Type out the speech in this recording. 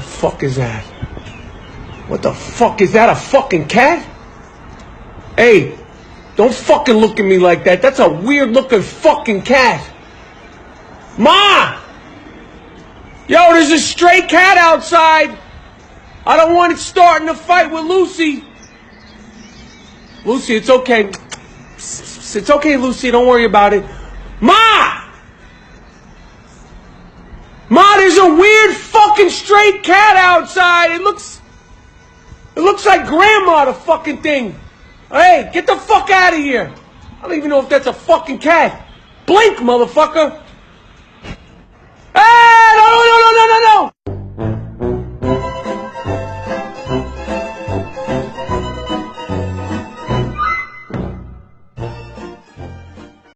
fuck is that? What the fuck is that? A fucking cat? Hey, don't fucking look at me like that. That's a weird looking fucking cat. Ma! Yo, there's a stray cat outside. I don't want it starting a fight with Lucy. Lucy, it's okay. It's okay, Lucy. Don't worry about it. Ma! Ma, there's a weird fucking stray cat outside. It looks like Grandma, the fucking thing. Hey, get the fuck out of here. I don't even know if that's a fucking cat. Blink, motherfucker.